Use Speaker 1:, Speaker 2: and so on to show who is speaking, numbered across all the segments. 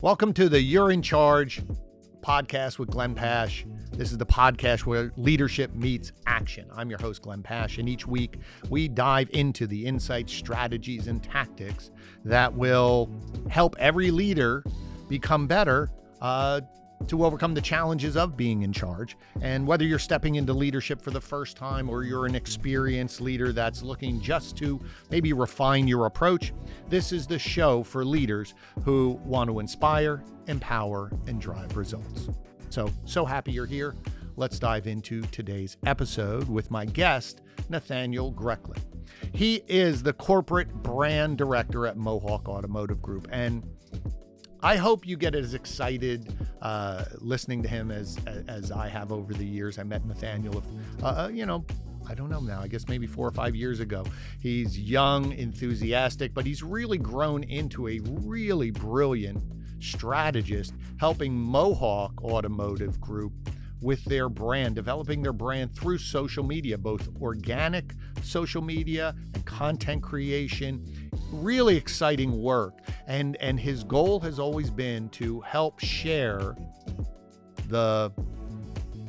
Speaker 1: Welcome to the You're in Charge podcast with Glenn Pasch. This is the podcast where leadership meets action. I'm your host, Glenn Pasch, and each week we dive into the insights, strategies, and tactics that will help every leader become better to overcome the challenges of being in charge. And whether you're stepping into leadership for the first time or you're an experienced leader that's looking just to maybe refine your approach, this is the show for leaders who want to inspire, empower, and drive results. So happy you're here. Let's dive into today's episode with my guest, Nathanael Greklek. He is the corporate brand director at Mohawk Automotive Group, and I hope you get as excited listening to him as I have over the years. I met Nathanael, I don't know now, I guess maybe 4 or 5 years ago. He's young, enthusiastic, but he's really grown into a really brilliant strategist, helping Mohawk Automotive Group with their brand, developing their brand through social media, both organic social media and content creation. Really exciting work. And his goal has always been to help share the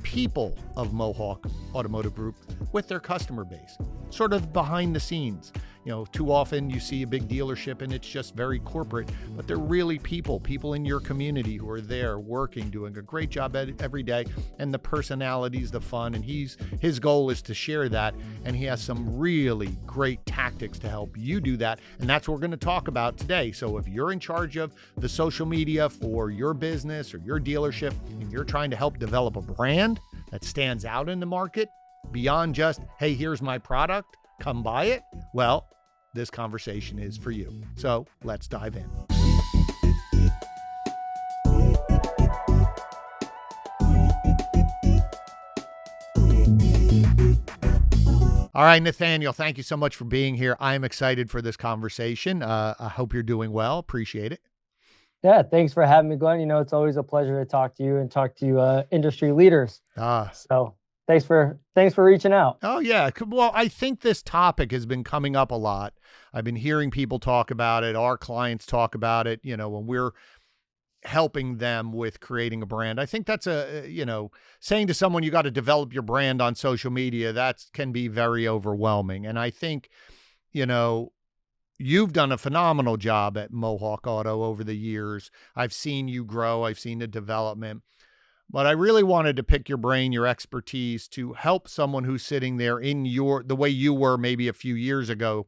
Speaker 1: people of Mohawk Automotive Group with their customer base, sort of behind the scenes. You know, too often you see a big dealership and it's just very corporate, but they're really people in your community who are there working, doing a great job every day, and the personalities, the fun, and his goal is to share that, and he has some really great tactics to help you do that, and that's what we're going to talk about today. So if you're in charge of the social media for your business or your dealership, and you're trying to help develop a brand that stands out in the market beyond just, hey, here's my product, come buy it, well, this conversation is for you. So let's dive in. All right, Nathanael, thank you so much for being here. I'm excited for this conversation. I hope you're doing well. Appreciate it.
Speaker 2: Yeah, thanks for having me, Glenn. You know, it's always a pleasure to talk to you and talk to industry leaders. So thanks for reaching out.
Speaker 1: Oh, yeah. Well, I think this topic has been coming up a lot. I've been hearing people talk about it. Our clients talk about it, when we're helping them with creating a brand. I think that's saying to someone, you got to develop your brand on social media, that can be very overwhelming. And I think, you've done a phenomenal job at Mohawk Auto over the years. I've seen you grow. I've seen the development. But I really wanted to pick your brain, your expertise, to help someone who's sitting there in the way you were maybe a few years ago,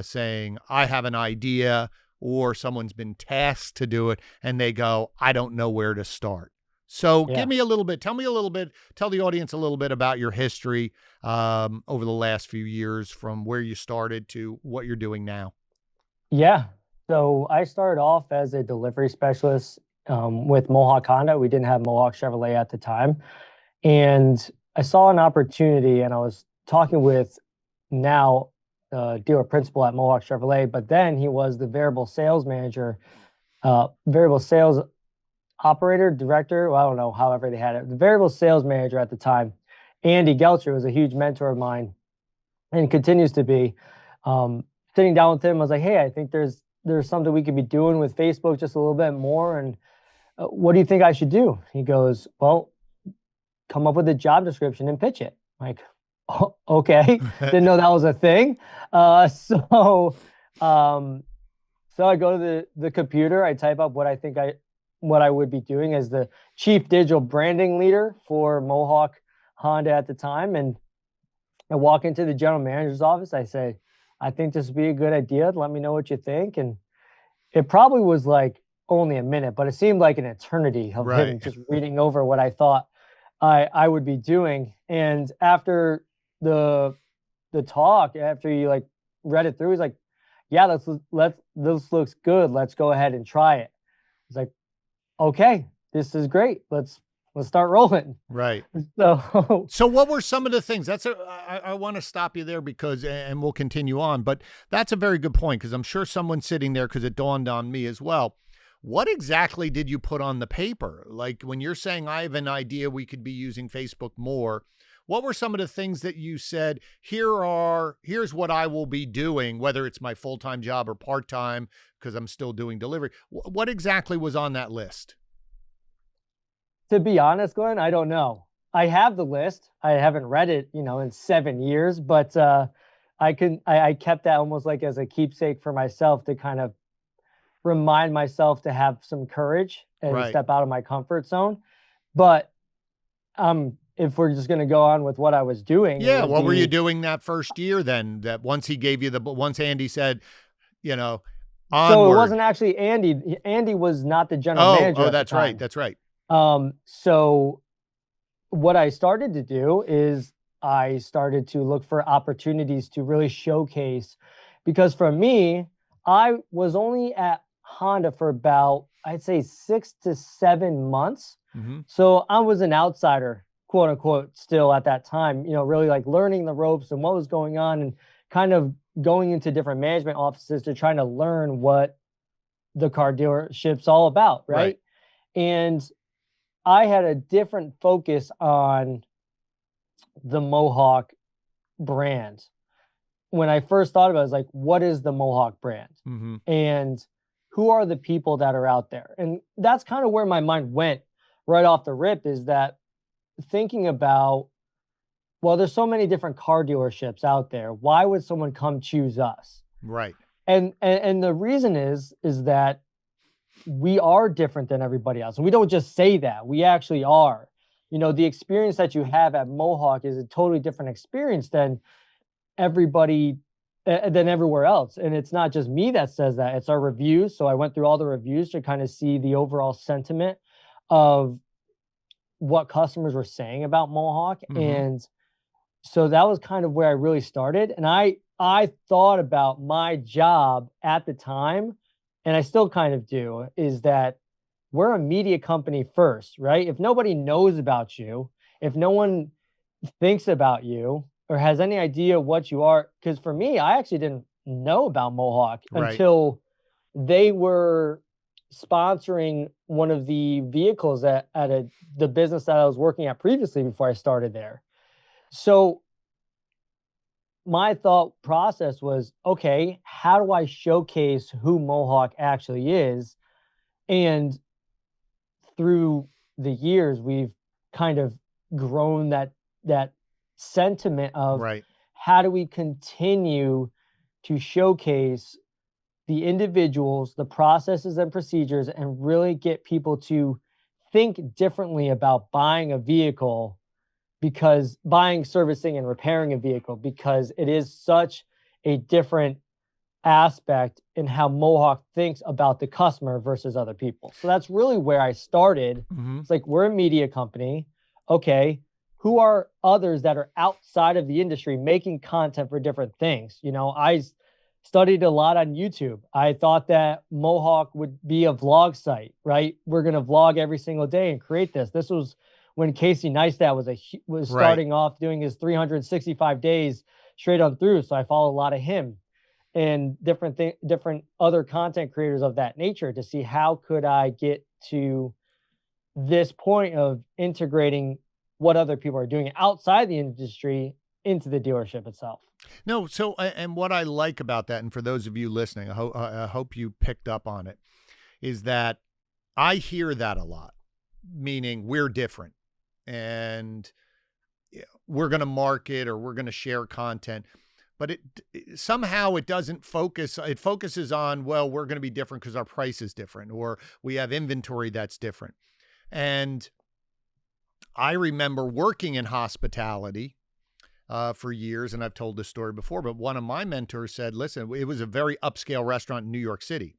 Speaker 1: saying, I have an idea, or someone's been tasked to do it, and they go, I don't know where to start. So Give me a little bit, tell the audience a little bit about your history over the last few years, from where you started to what you're doing now.
Speaker 2: Yeah. So I started off as a delivery specialist with Mohawk Honda. We didn't have Mohawk Chevrolet at the time. And I saw an opportunity, and I was talking with now dealer principal at Mohawk Chevrolet, but then he was the variable sales manager, variable sales operator, director. Well, I don't know, however they had it. The variable sales manager at the time, Andy Gelcher, was a huge mentor of mine and continues to be. Sitting down with him, I was like, hey, I think there's something we could be doing with Facebook just a little bit more. And what do you think I should do? He goes, well, come up with a job description and pitch it. I'm like, oh, okay. Didn't know that was a thing. So I go to the computer, I type up what I would be doing as the chief digital branding leader for Mohawk Honda at the time. And I walk into the general manager's office. I say, I think this would be a good idea. Let me know what you think. And it probably was like only a minute, but it seemed like an eternity of him just reading over what I thought I would be doing. And after the talk, after he like read it through, he's like, yeah, this looks good. Let's go ahead and try it. It's like, okay, this is great. Let's start rolling.
Speaker 1: Right.
Speaker 2: So
Speaker 1: what were some of the things? I want to stop you there and we'll continue on, but that's a very good point, because I'm sure someone's sitting there, because it dawned on me as well. What exactly did you put on the paper? Like when you're saying, I have an idea, we could be using Facebook more, what were some of the things that you said, here's what I will be doing, whether it's my full-time job or part-time, because I'm still doing delivery. What exactly was on that list?
Speaker 2: To be honest, Glenn, I don't know. I have the list. I haven't read it, in 7 years, but I kept that almost like as a keepsake for myself to kind of remind myself to have some courage and
Speaker 1: Right.
Speaker 2: step out of my comfort zone. But if we're just going to go on with what I was doing,
Speaker 1: Yeah, what were you doing that first year then? That once he gave you once Andy said, onward.
Speaker 2: So it wasn't actually Andy. Andy was not the general manager.
Speaker 1: Oh, that's right. That's right.
Speaker 2: So what I started to do is I started to look for opportunities to really showcase, because for me, I was only at Honda for about, I'd say 6 to 7 months.
Speaker 1: Mm-hmm.
Speaker 2: So I was an outsider, quote unquote, still at that time, really like learning the ropes and what was going on, and kind of going into different management offices to trying to learn what the car dealership's all about. Right. And I had a different focus on the Mohawk brand. When I first thought about it, I was like, what is the Mohawk brand?
Speaker 1: Mm-hmm.
Speaker 2: And who are the people that are out there? And that's kind of where my mind went right off the rip, is that thinking about, well, there's so many different car dealerships out there. Why would someone come choose us?
Speaker 1: Right.
Speaker 2: And the reason is that we are different than everybody else. And we don't just say that, we actually are. The experience that you have at Mohawk is a totally different experience than everybody, than everywhere else. And it's not just me that says that, it's our reviews. So I went through all the reviews to kind of see the overall sentiment of what customers were saying about Mohawk.
Speaker 1: Mm-hmm.
Speaker 2: And so that was kind of where I really started. And I thought about my job at the time, and I still kind of do, is that we're a media company first, right? If nobody knows about you, if no one thinks about you or has any idea what you are, because for me, I actually didn't know about Mohawk until they were sponsoring one of the vehicles at the business that I was working at previously before I started there. So my thought process was, okay, how do I showcase who Mohawk actually is? And through the years, we've kind of grown that sentiment of how do we continue to showcase the individuals, the processes and procedures, and really get people to think differently about buying a vehicle, because buying, servicing, and repairing a vehicle, because it is such a different aspect in how Mohawk thinks about the customer versus other people. So that's really where I started. Mm-hmm. It's like, we're a media company. Okay, who are others that are outside of the industry making content for different things? I studied a lot on YouTube. I thought that Mohawk would be a vlog site, right? We're going to vlog every single day and create this. This was when Casey Neistat was starting off doing his 365 days straight on through. So I follow a lot of him and different other content creators of that nature to see how could I get to this point of integrating what other people are doing outside the industry into the dealership itself.
Speaker 1: No, so, and what I like about that, and for those of you listening, I hope you picked up on it, is that I hear that a lot, meaning we're different and we're going to market or we're going to share content. But somehow it doesn't focus. It focuses on, well, we're going to be different because our price is different, or we have inventory that's different. And I remember working in hospitality for years, and I've told this story before, but one of my mentors said, listen, it was a very upscale restaurant in New York City.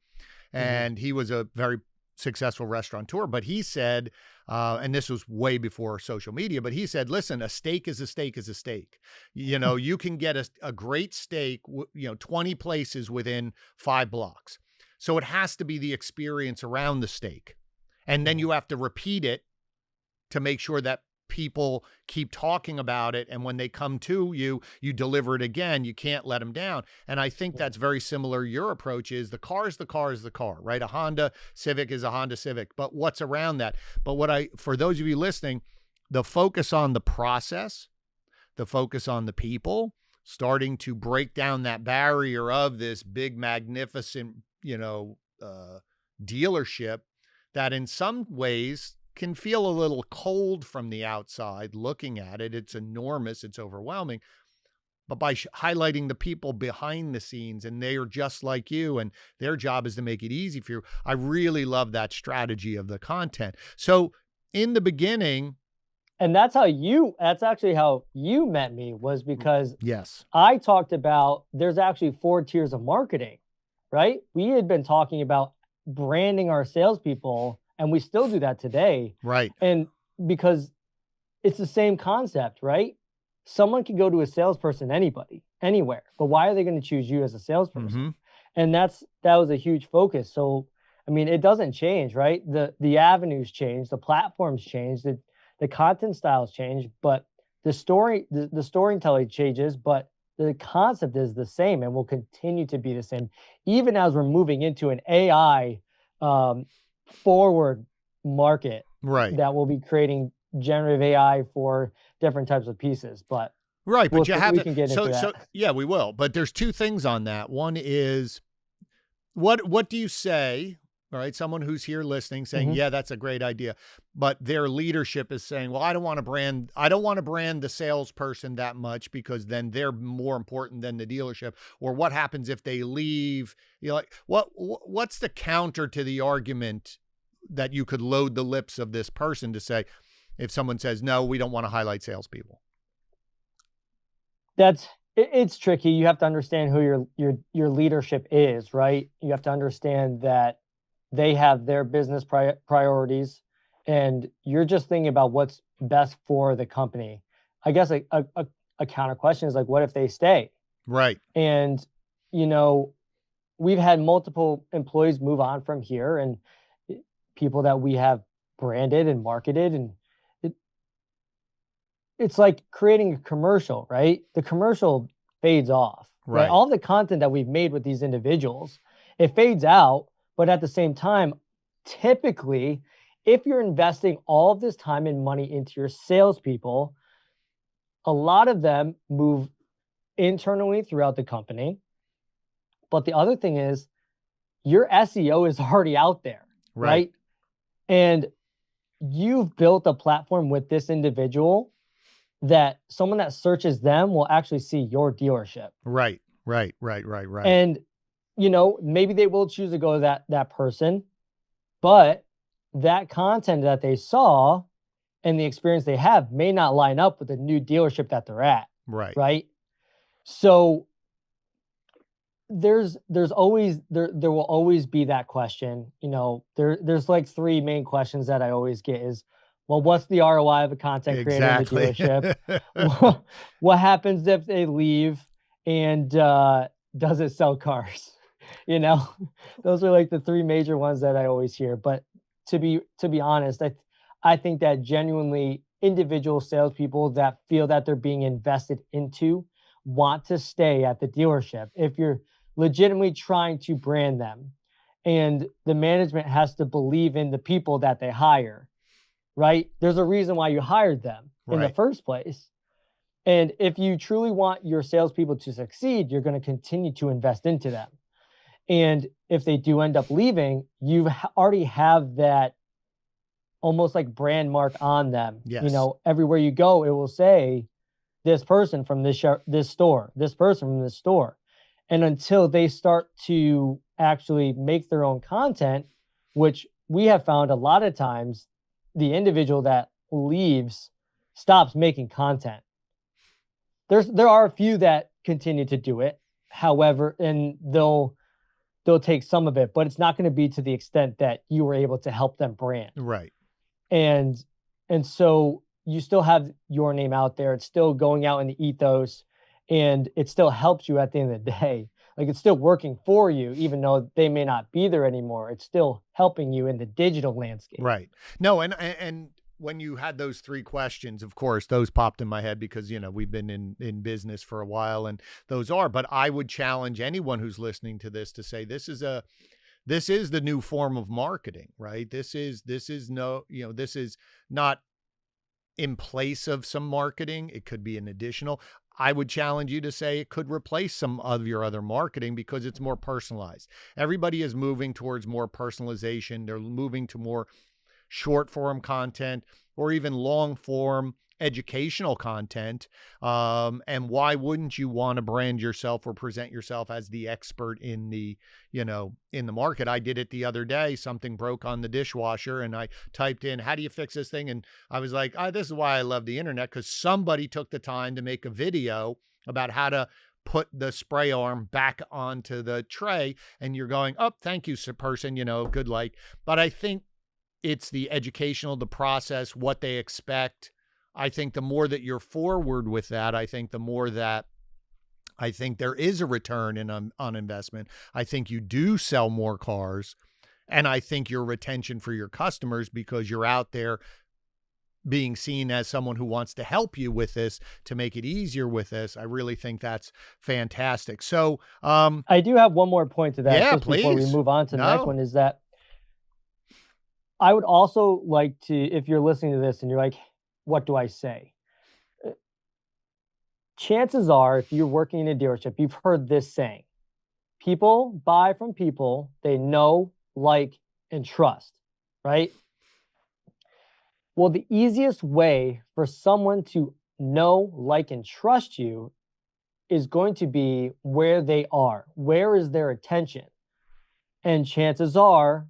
Speaker 1: And he was a very successful restaurateur, but he said, and this was way before social media, but he said, listen, a steak is a steak is a steak. You can get a great steak, 20 places within 5 blocks. So it has to be the experience around the steak. And then you have to repeat it to make sure that people keep talking about it. And when they come to you, you deliver it again. You can't let them down. And I think that's very similar. Your approach is the car is the car is the car, right? A Honda Civic is a Honda Civic, but what's around that? But for those of you listening, the focus on the process the focus on the people, starting to break down that barrier of this big, magnificent, dealership that in some ways can feel a little cold from the outside looking at it. It's enormous. It's overwhelming. But by highlighting the people behind the scenes, and they are just like you, and their job is to make it easy for you. I really love that strategy of the content. So in the beginning,
Speaker 2: and that's actually how you met me, was because
Speaker 1: yes,
Speaker 2: I talked about there's actually 4 tiers of marketing, right? We had been talking about branding our salespeople, and we still do that today.
Speaker 1: right.
Speaker 2: And because it's the same concept, right? Someone can go to a salesperson, anybody, anywhere, but why are they going to choose you as a salesperson?
Speaker 1: Mm-hmm.
Speaker 2: And that was a huge focus. So, I mean, it doesn't change, right? The avenues change, the platforms change, the content styles change, but the storytelling changes, but the concept is the same and will continue to be the same, even as we're moving into an AI forward market,
Speaker 1: Right.
Speaker 2: that will be creating generative AI for different types of pieces. But
Speaker 1: right, but you have
Speaker 2: we can get into that.
Speaker 1: So yeah, we will. But there's 2 things on that. One is what do you say? All right, someone who's here listening saying, yeah, that's a great idea. But their leadership is saying, well, I don't want to brand the salesperson that much because then they're more important than the dealership. Or what happens if they leave? Like what's the counter to the argument that you could load the lips of this person to say, if someone says, no, we don't want to highlight salespeople?
Speaker 2: It's tricky. You have to understand who your leadership is, right? You have to understand that they have their business priorities, and you're just thinking about what's best for the company. I guess a counter question is like, what if they stay?
Speaker 1: Right.
Speaker 2: And, we've had multiple employees move on from here, and people that we have branded and marketed, and it's like creating a commercial, right? The commercial fades off, right? All the content that we've made with these individuals, it fades out. But at the same time, typically, if you're investing all of this time and money into your salespeople, a lot of them move internally throughout the company. But the other thing is, your SEO is already out there, right? And you've built a platform with this individual that someone that searches them will actually see your dealership.
Speaker 1: Right.
Speaker 2: And maybe they will choose to go to that person, but that content that they saw and the experience they have may not line up with the new dealership that they're at. Right. So there's always there will always be that question. There's like 3 main questions that I always get is, well, what's the ROI of a content creator in the dealership? What happens if they leave? And does it sell cars? Those are like the 3 major ones that I always hear. But to be honest, I think that genuinely individual salespeople that feel that they're being invested into want to stay at the dealership. If you're legitimately trying to brand them, and the management has to believe in the people that they hire, right? There's a reason why you hired them in the first place. And if you truly want your salespeople to succeed, you're going to continue to invest into them. And if they do end up leaving, you already have that almost like brand mark on them.
Speaker 1: Yes.
Speaker 2: Everywhere you go, it will say this person from this store, this person from this store. And until they start to actually make their own content, which we have found a lot of times, the individual that leaves stops making content. There are a few that continue to do it, however, and they'll take some of it, but it's not going to be to the extent that you were able to help them brand.
Speaker 1: Right.
Speaker 2: And so you still have your name out there. It's still going out in the ethos, and it still helps you at the end of the day. Like, it's still working for you, even though they may not be there anymore. It's still helping you in the digital landscape.
Speaker 1: Right. No, and when you had those 3 questions, of course, those popped in my head because, we've been in business for a while, and those are, but I would challenge anyone who's listening to this to say, this is the new form of marketing, right? This is not in place of some marketing. It could be an additional. I would challenge you to say it could replace some of your other marketing because it's more personalized. Everybody is moving towards more personalization. They're moving to more short form content or even long form educational content. And why wouldn't you want to brand yourself or present yourself as the expert in the, in the market? I did it the other day. Something broke on the dishwasher and I typed in, how do you fix this thing? And I was like, this is why I love the internet, because somebody took the time to make a video about how to put the spray arm back onto the tray. And you're going, oh, thank you, person, good like. But I think it's the educational, the process, what they expect. I think the more that you're forward with that, I think the more that I think there is a return on investment. I think you do sell more cars, and I think your retention for your customers, because you're out there being seen as someone who wants to help you with this, to make it easier with this. I really think that's fantastic. So
Speaker 2: I do have one more point to that.
Speaker 1: Yeah,
Speaker 2: just before we
Speaker 1: please.
Speaker 2: move on to the next one, is that I would also like to, if you're listening to this and you're like, what do I say? Chances are, if you're working in a dealership, you've heard this saying: people buy from people they know, like, and trust, right? Well, the easiest way for someone to know, like, and trust you is going to be where they are. Where is their attention? And chances are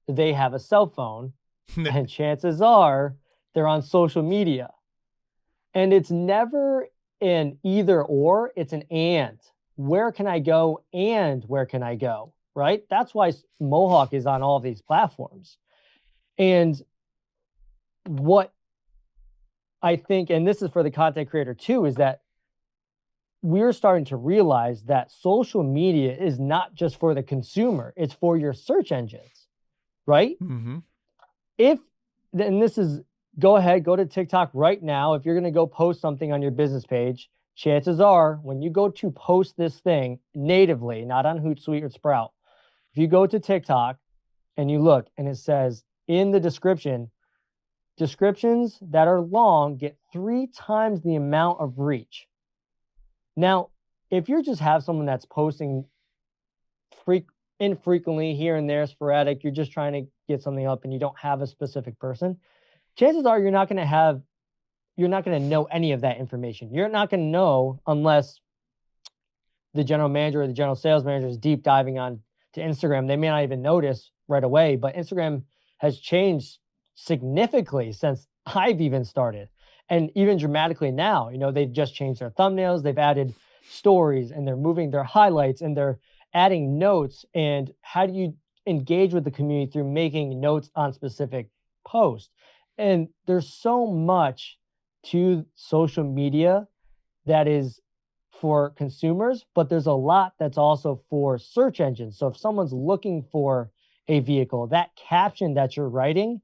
Speaker 2: they have a cell phone, and chances are they're on social media. And it's never an either or, it's an and. Where can I go and where can I go, right? That's why Mohawk is on all these platforms. And what I think, and this is for the content creator too, is that we're starting to realize that social media is not just for the consumer, it's for your search engines, right?
Speaker 1: Mm-hmm.
Speaker 2: And this is, go ahead, go to TikTok right now. If you're going to go post something on your business page, chances are when you go to post this thing natively, not on Hootsuite or Sprout, if you go to TikTok and you look and it says in the description, descriptions that are long get 3 times the amount of reach. Now, if you just have someone that's posting infrequently here and there, sporadic, you're just trying to get something up and you don't have a specific person, chances are you're not going to know any of that information. You're not going to know unless the general manager or the general sales manager is deep diving on to Instagram. They may not even notice right away, but Instagram has changed significantly since I've even started, and even dramatically now. They've just changed their thumbnails, they've added stories, and they're moving their highlights, and they're adding notes. And how do you engage with the community? Through making notes on specific posts. And there's so much to social media that is for consumers, but there's a lot that's also for search engines. So if someone's looking for a vehicle, that caption that you're writing,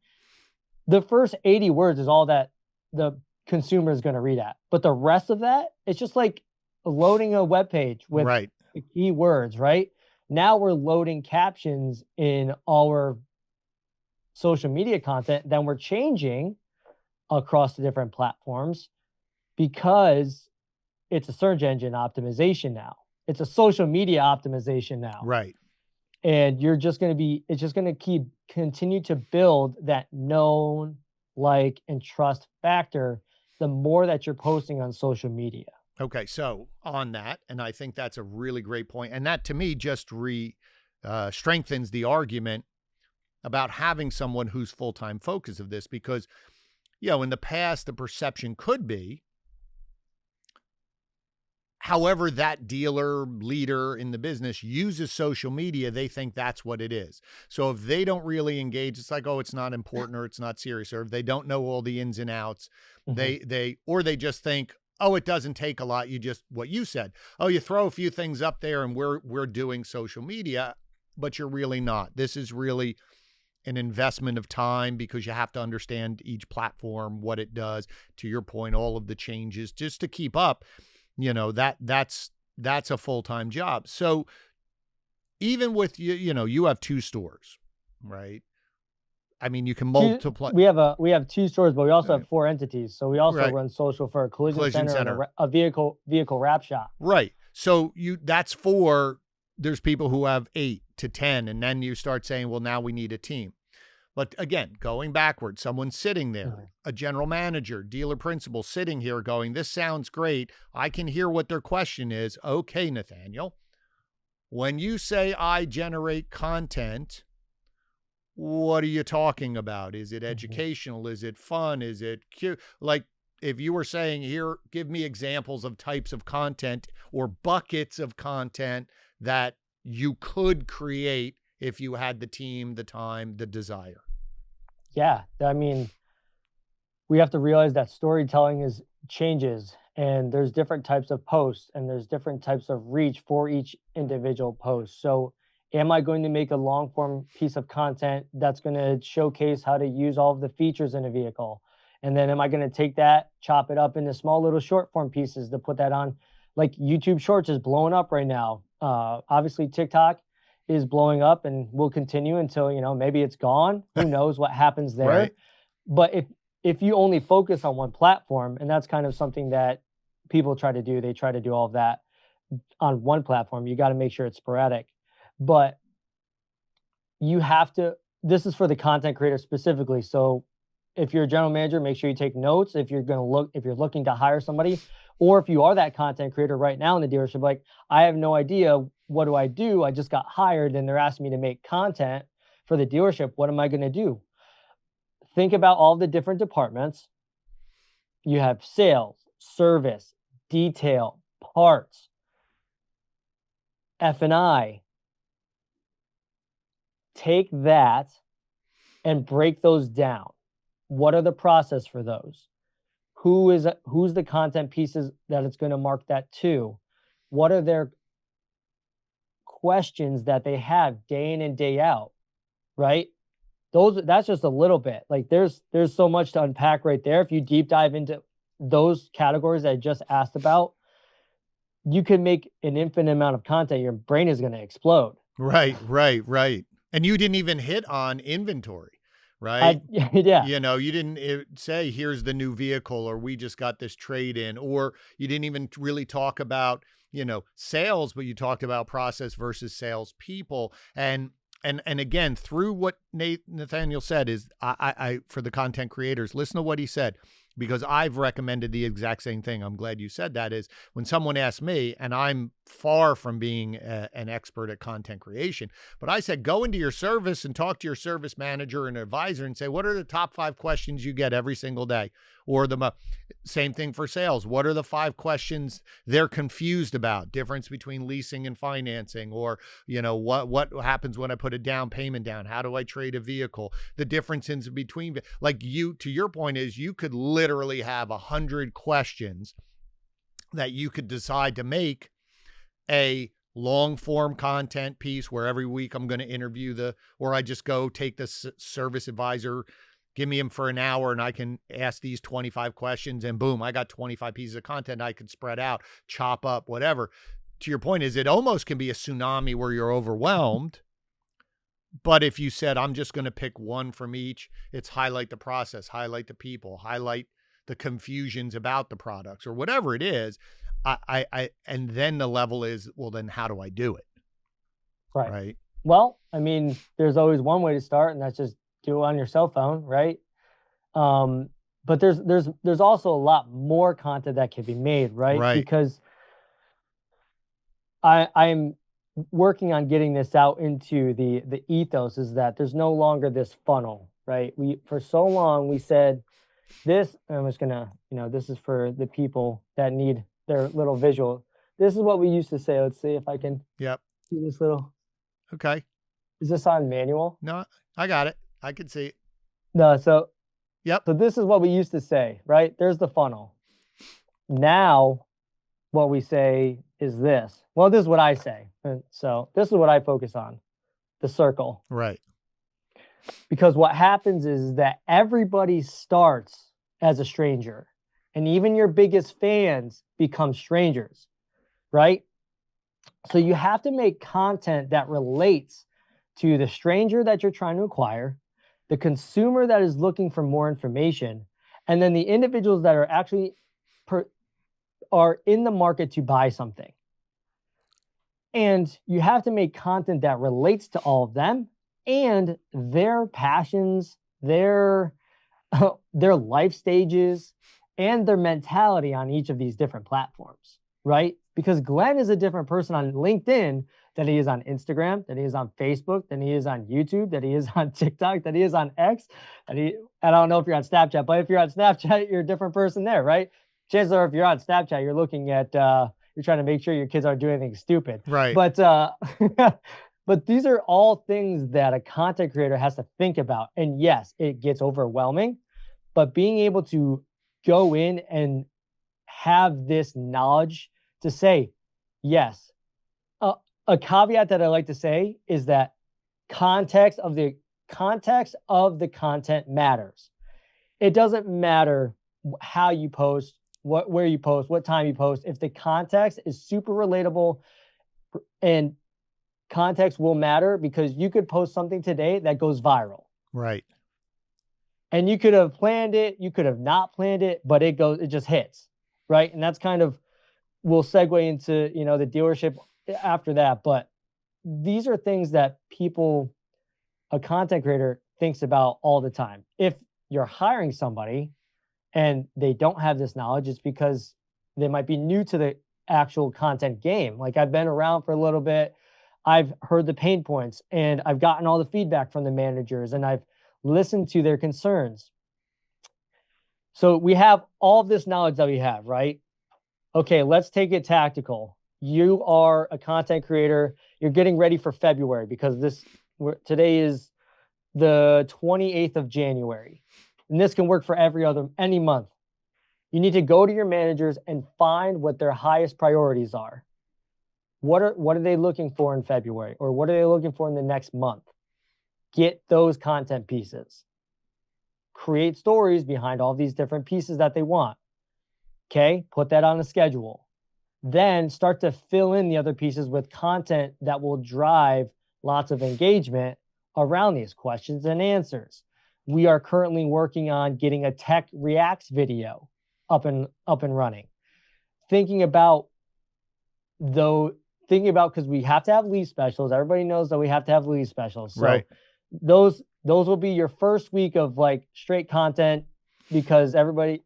Speaker 2: the first 80 words is all that the consumer is going to read at. But the rest of that, it's just like loading a web page with the keywords, right? Now we're loading captions in our social media content, then we're changing across the different platforms because it's a search engine optimization now. It's a social media optimization now.
Speaker 1: Right.
Speaker 2: And it's just going to continue to build that known, like, and trust factor the more that you're posting on social media.
Speaker 1: Okay. So on that, and I think that's a really great point. And that to me just strengthens the argument about having someone who's full-time focus of this, because, in the past, the perception could be, however that dealer leader in the business uses social media, they think that's what it is. So if they don't really engage, it's like, oh, it's not important or it's not serious. Or if they don't know all the ins and outs, they just think, oh, it doesn't take a lot. You just, what you said, oh, you throw a few things up there and we're doing social media, but you're really not. This is really an investment of time because you have to understand each platform, what it does. To your point, all of the changes just to keep up. That's a full-time job. So even with you have 2 stores, right? I mean, you can
Speaker 2: Two,
Speaker 1: multiply.
Speaker 2: we have 2 stores, but we also
Speaker 1: Right.
Speaker 2: have 4 entities. So we also
Speaker 1: Right.
Speaker 2: run social for a collision
Speaker 1: Collision
Speaker 2: center and
Speaker 1: center.
Speaker 2: a vehicle wrap shop.
Speaker 1: Right. So that's for, there's people who have 8 to 10, and then you start saying, well, now we need a team. But again, going backwards, someone sitting there, a general manager, dealer principal sitting here going, this sounds great. I can hear what their question is. Okay, Nathanael, when you say I generate content, what are you talking about? Is it educational? Is it fun? Is it cute? Like, if you were saying here, give me examples of types of content or buckets of content that you could create if you had the team, the time, the desire.
Speaker 2: Yeah. I mean, we have to realize that storytelling changes, and there's different types of posts and there's different types of reach for each individual post. So am I going to make a long form piece of content that's going to showcase how to use all of the features in a vehicle? And then am I going to take that, chop it up into small little short form pieces to put that on? Like YouTube Shorts is blowing up right now. Obviously TikTok is blowing up and will continue until, maybe it's gone. Who knows what happens there?
Speaker 1: Right.
Speaker 2: But if you only focus on one platform, and that's kind of something that people try to do, they try to do all of that on one platform, you got to make sure it's sporadic. But you have to, this is for the content creator specifically. So if you're a general manager, make sure you take notes. If you're looking to hire somebody, or if you are that content creator right now in the dealership, like, I have no idea, what do? I just got hired and they're asking me to make content for the dealership. What am I going to do? Think about all the different departments. You have sales, service, detail, parts, F&I. Take that and break those down. What are the process for those? Who's the content pieces that it's going to mark that to? What are their questions that they have day in and day out, right? That's just a little bit. Like, there's so much to unpack right there. If you deep dive into those categories that I just asked about, you can make an infinite amount of content. Your brain is going to explode.
Speaker 1: Right. And you didn't even hit on inventory, right?
Speaker 2: Yeah.
Speaker 1: You didn't say, here's the new vehicle, or we just got this trade in, or you didn't even really talk about, sales, but you talked about process versus sales people. And again, through what Nathanael said is, I for the content creators, listen to what he said, because I've recommended the exact same thing. I'm glad you said that. Is when someone asks me, and I'm far from being an expert at content creation, but I said, go into your service and talk to your service manager and advisor and say, what are the top 5 questions you get every single day? Or the same thing for sales. What are the 5 questions they're confused about? Difference between leasing and financing, or, what happens when I put a down payment down? How do I trade a vehicle? The difference in between, like, to your point is, you could literally have 100 questions that you could decide to make a long form content piece where every week I'm going to interview or I just go take the service advisor, give me him for an hour, and I can ask these 25 questions, and boom, I got 25 pieces of content I could spread out, chop up, whatever. To your point is, it almost can be a tsunami where you're overwhelmed. But if you said, I'm just going to pick one from each, it's highlight the process, highlight the people, highlight the confusions about the products, or whatever it is. And then the level is, well, then how do I do it? Right.
Speaker 2: Well, I mean, there's always one way to start, and that's just do it on your cell phone, right? But there's also a lot more content that can be made, right? Because I'm working on getting this out into the ethos, is that there's no longer this funnel, right? For so long we said this, and I'm just gonna, this is for the people that need their little visual. This is what we used to say. Let's see if I can do this little.
Speaker 1: Okay.
Speaker 2: Is this on manual?
Speaker 1: No, I got it. I can see it.
Speaker 2: No, so
Speaker 1: yep.
Speaker 2: So this is what we used to say, right? There's the funnel. Now, what we say is this. Well, this is what I say. So this is what I focus on, the circle.
Speaker 1: Right.
Speaker 2: Because what happens is that everybody starts as a stranger, and even your biggest fans become strangers, right? So you have to make content that relates to the stranger that you're trying to acquire, the consumer that is looking for more information, and then the individuals that are actually are in the market to buy something. And you have to make content that relates to all of them and their passions, their life stages, and their mentality on each of these different platforms, right? Because Glenn is a different person on LinkedIn than he is on Instagram, than he is on Facebook, than he is on YouTube, that he is on TikTok, that he is on X. I don't know if you're on Snapchat, but if you're on Snapchat, you're a different person there, right? Chances are if you're on Snapchat, you're looking at, you're trying to make sure your kids aren't doing anything stupid.
Speaker 1: Right.
Speaker 2: But, but these are all things that a content creator has to think about. And yes, it gets overwhelming, but being able to go in and have this knowledge to say, yes, a caveat that I like to say is that context of the content matters. It doesn't matter how you post, where you post, what time you post. If the context is super relatable, and context will matter, because you could post something today that goes viral.
Speaker 1: Right.
Speaker 2: And you could have planned it, you could have not planned it, but it just hits, right? And that's kind of, we'll segue into, the dealership after that. But these are things that a content creator thinks about all the time. If you're hiring somebody and they don't have this knowledge, it's because they might be new to the actual content game. Like, I've been around for a little bit. I've heard the pain points, and I've gotten all the feedback from the managers, and I've listened to their concerns. So we have all of this knowledge that we have, right? Okay, let's take it tactical. You are a content creator. You're getting ready for February, because today is the 28th of January. And this can work for any month. You need to go to your managers and find what their highest priorities are. What are they looking for in February, or what are they looking for in the next month? Get those content pieces. Create stories behind all these different pieces that they want. Okay, put that on a schedule. Then start to fill in the other pieces with content that will drive lots of engagement around these questions and answers. We are currently working on getting a tech reacts video up and running. Thinking about, because we have to have lead specials. Everybody knows that we have to have lead specials. So
Speaker 1: right.
Speaker 2: Those will be your first week of like straight content, because everybody,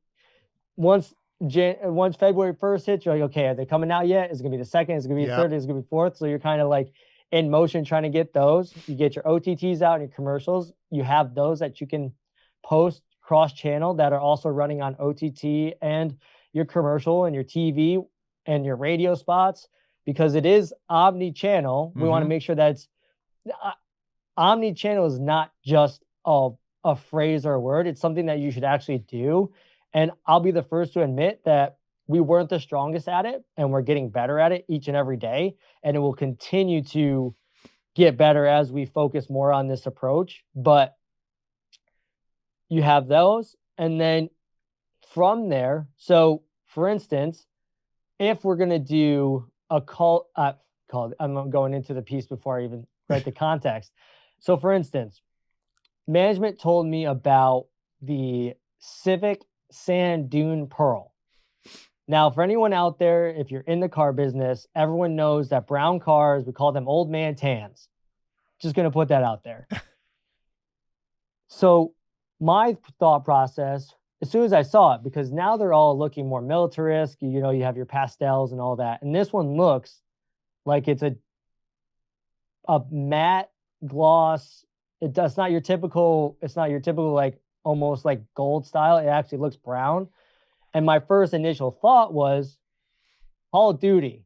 Speaker 2: once February 1st hits, you're like, okay, are they coming out yet? Is it gonna be the 2nd? Is it gonna be the 3rd? Is it gonna be 4th? So you're kind of like in motion trying to get those. You get your OTTs out and your commercials. You have those that you can post cross-channel that are also running on OTT and your commercial and your TV and your radio spots, because it is omni-channel. We want to make sure that it's omni-channel is not just a phrase or a word. It's something that you should actually do. And I'll be the first to admit that we weren't the strongest at it, and we're getting better at it each and every day. And it will continue to get better as we focus more on this approach. But you have those. And then from there, so for instance, if we're going to do a I'm going into the piece before I even write the context. So for instance, management told me about the Civic Sand Dune Pearl. Now, for anyone out there, if you're in the car business, everyone knows that brown cars, we call them old man tans. Just going to put that out there. So my thought process, as soon as I saw it, because now they're all looking more militaristic, you have your pastels and all that. And this one looks like it's a matte gloss. It's not your typical like almost like gold style. It actually looks brown. And my first initial thought was Call of Duty,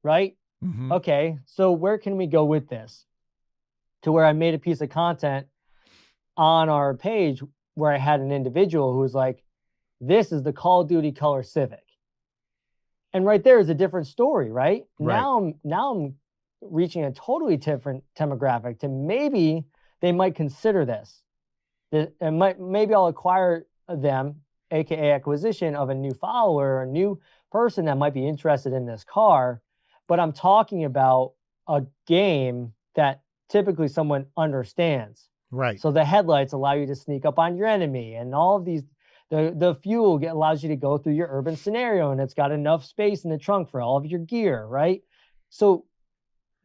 Speaker 2: right?
Speaker 1: Mm-hmm.
Speaker 2: Okay, so where can we go with this? To where I made a piece of content on our page where I had an individual who was like, this is the Call of Duty color Civic. And right there is a different story, right? Now I'm reaching a totally different demographic to maybe they might consider this. And maybe I'll acquire them, aka acquisition of a new follower, a new person that might be interested in this car. But I'm talking about a game that typically someone understands.
Speaker 1: Right.
Speaker 2: So the headlights allow you to sneak up on your enemy, and all of these, the fuel allows you to go through your urban scenario, and it's got enough space in the trunk for all of your gear, right? So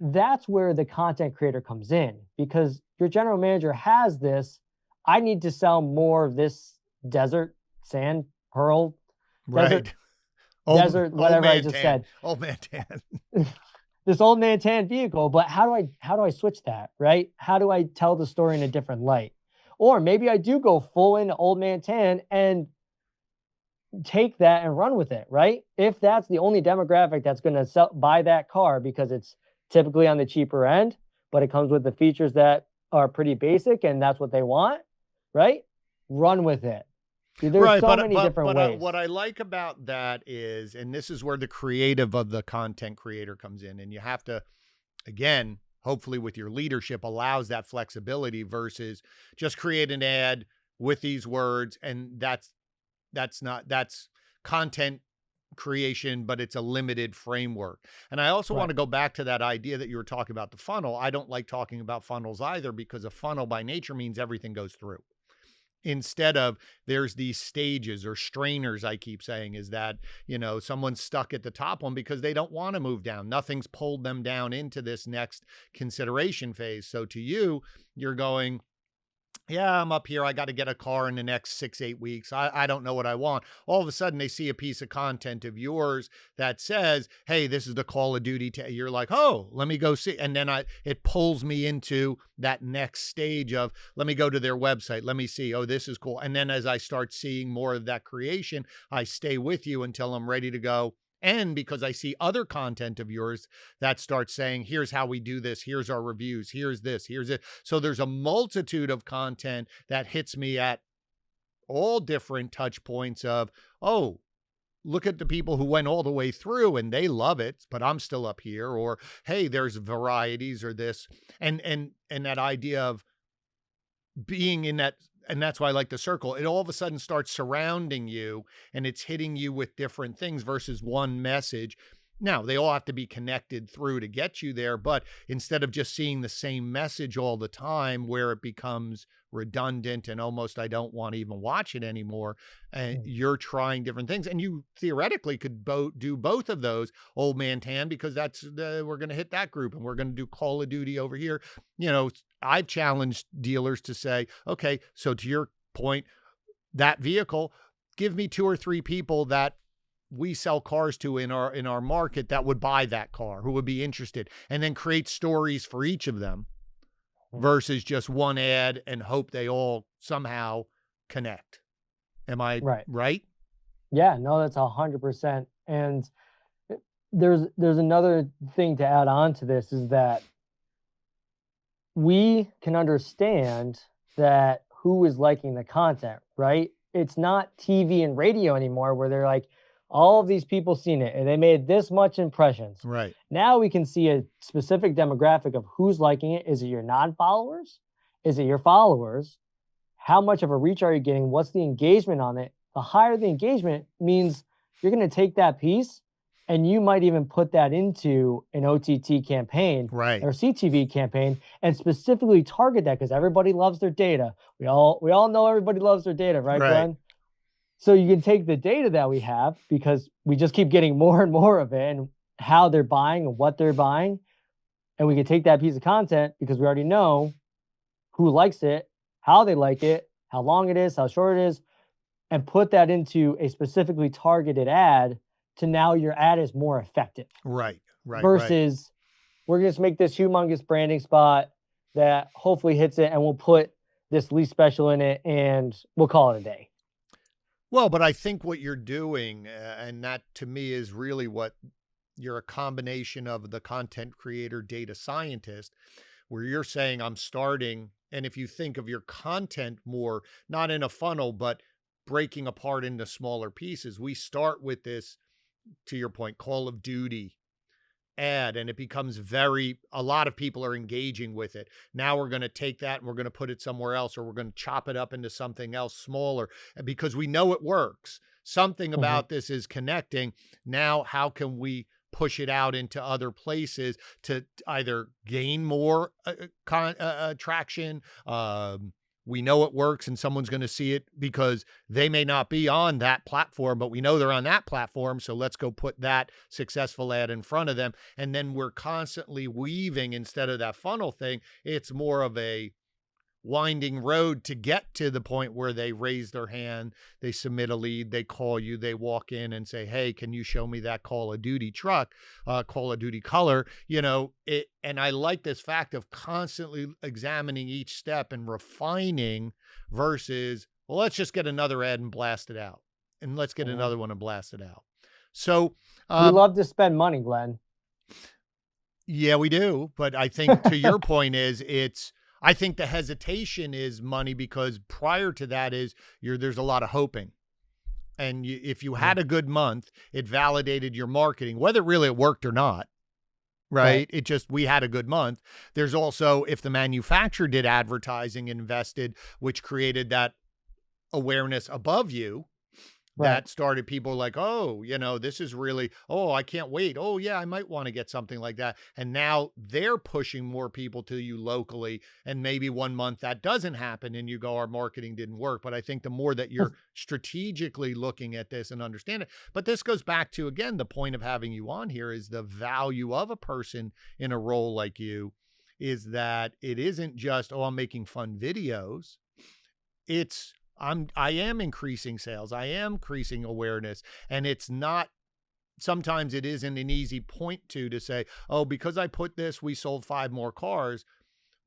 Speaker 2: that's where the content creator comes in, because your general manager has this. I need to sell more of this desert sand pearl, desert,
Speaker 1: Right.
Speaker 2: desert,
Speaker 1: Old
Speaker 2: whatever I
Speaker 1: man
Speaker 2: just
Speaker 1: tan.
Speaker 2: said.
Speaker 1: Old man tan.
Speaker 2: This old man tan vehicle, but how do I switch that, right? How do I tell the story in a different light? Or maybe I do go full in old man tan and take that and run with it, right? If that's the only demographic that's going to buy that car because it's typically on the cheaper end, but it comes with the features that are pretty basic and that's what they want, right? Run with it. There's
Speaker 1: Right,
Speaker 2: so many different ways.
Speaker 1: what I like about that is, and this is where the creative of the content creator comes in, and you have to, again, hopefully with your leadership, allows that flexibility versus just create an ad with these words, and that's content creation, but it's a limited framework. And I also want
Speaker 2: Right.
Speaker 1: to go back to that idea that you were talking about the funnel. I don't like talking about funnels either, because a funnel by nature means everything goes through, instead of there's these stages or strainers. I keep saying is that, someone's stuck at the top one because they don't want to move down. Nothing's pulled them down into this next consideration phase. So to you, you're going, yeah, I'm up here. I got to get a car in the next 6, 8 weeks. I don't know what I want. All of a sudden, they see a piece of content of yours that says, hey, this is the Call of Duty. You're like, oh, let me go see. And then it pulls me into that next stage of, let me go to their website. Let me see. Oh, this is cool. And then as I start seeing more of that creation, I stay with you until I'm ready to go. And because I see other content of yours that starts saying, here's how we do this, here's our reviews, here's this, here's it. So there's a multitude of content that hits me at all different touch points of, oh, look at the people who went all the way through and they love it, but I'm still up here. Or, hey, there's varieties or this. And that idea of being in that, and that's why I like the circle. It all of a sudden starts surrounding you and it's hitting you with different things versus one message. Now, they all have to be connected through to get you there, but instead of just seeing the same message all the time where it becomes redundant and almost I don't want to even watch it anymore, you're trying different things. And you theoretically could do both of those, old man tan, because we're going to hit that group and we're going to do Call of Duty over here. I've challenged dealers to say, okay, so to your point, that vehicle, give me 2 or 3 people that we sell cars to in our market that would buy that car, who would be interested, and then create stories for each of them versus just one ad and hope they all somehow connect. Am I right?
Speaker 2: Yeah, no, that's 100%. And there's another thing to add on to this is that we can understand that who is liking the content, right? It's not TV and radio anymore where they're like, all of these people seen it and they made this much impressions.
Speaker 1: Right.
Speaker 2: Now we can see a specific demographic of who's liking it. Is it your non-followers? Is it your followers? How much of a reach are you getting? What's the engagement on it? The higher the engagement means you're going to take that piece and you might even put that into an OTT campaign
Speaker 1: Right.
Speaker 2: or CTV campaign and specifically target that because everybody loves their data. We all know everybody loves their data, right, Glenn? So you can take the data that we have because we just keep getting more and more of it and how they're buying and what they're buying. And we can take that piece of content because we already know who likes it, how they like it, how long it is, how short it is, and put that into a specifically targeted ad to now your ad is more effective.
Speaker 1: Right.
Speaker 2: Versus we're going to make this humongous branding spot that hopefully hits it and we'll put this least special in it and we'll call it a day.
Speaker 1: Well, but I think what you're doing, and that to me is really what you're a combination of the content creator, data scientist, where you're saying I'm starting. And if you think of your content more, not in a funnel, but breaking apart into smaller pieces, we start with this, to your point, Call of Duty ad, and it becomes a lot of people are engaging with it. Now we're going to take that and we're going to put it somewhere else, or we're going to chop it up into something else smaller because we know it works. Something about this is connecting. Now, how can we push it out into other places to either gain more traction. We know it works and someone's going to see it because they may not be on that platform, but we know they're on that platform. So let's go put that successful ad in front of them. And then we're constantly weaving instead of that funnel thing. It's more of a winding road to get to the point where they raise their hand, they submit a lead, they call you, they walk in and say, hey, can you show me that Call of Duty truck, Call of Duty color, and I like this fact of constantly examining each step and refining versus, well, let's just get another ad and blast it out, and let's get another one and blast it out. So
Speaker 2: we love to spend money, Glenn.
Speaker 1: Yeah, we do. But I think to your point I think the hesitation is money because prior to that there's a lot of hoping. And if you had a good month, it validated your marketing, whether really it worked or not, right? It just, we had a good month. There's also, if the manufacturer did advertising, invested, which created that awareness above you, that started people like, oh, this is really, oh, I can't wait. Oh, yeah, I might want to get something like that. And now they're pushing more people to you locally. And maybe one month that doesn't happen and you go, our marketing didn't work. But I think the more that you're strategically looking at this and understand it, but this goes back to, again, the point of having you on here is the value of a person in a role like you is that it isn't just, oh, I'm making fun videos. It's, I am increasing sales. I am increasing awareness. And it's not, sometimes it isn't an easy point to say, oh, because I put this, we sold 5 more cars,